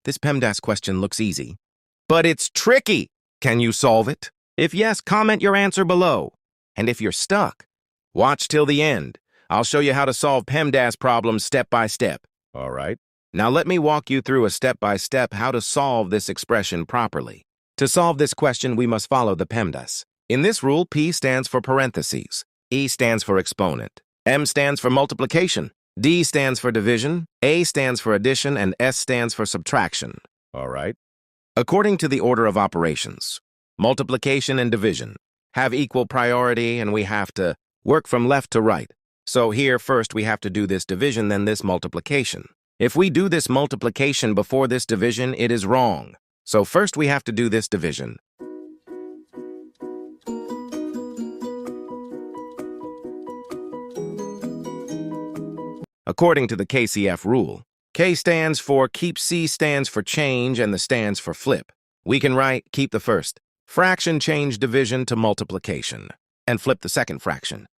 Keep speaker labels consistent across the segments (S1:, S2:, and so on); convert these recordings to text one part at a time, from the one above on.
S1: This PEMDAS question looks easy, but it's tricky. Can you solve it? If yes, comment your answer below. And if you're stuck, watch till the end. I'll show you how to solve PEMDAS problems step by step. All right. Now let me walk you through a step-by-step how to solve this expression properly. To solve this question, we must follow the PEMDAS. In this rule, P stands for parentheses, E stands for exponent, M stands for multiplication, D stands for division, A stands for addition, and S stands for subtraction. All right. According to the order of operations, multiplication and division have equal priority, and we have to work from left to right. So here, first, we have to do this division, then this multiplication. If we do this multiplication before this division, it is wrong. So first we have to do this division. According to the KCF rule, K stands for keep, C stands for change, and the stands for flip. We can write keep the first fraction, change division to multiplication, and flip the second fraction.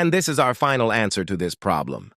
S1: And this is our final answer to this problem.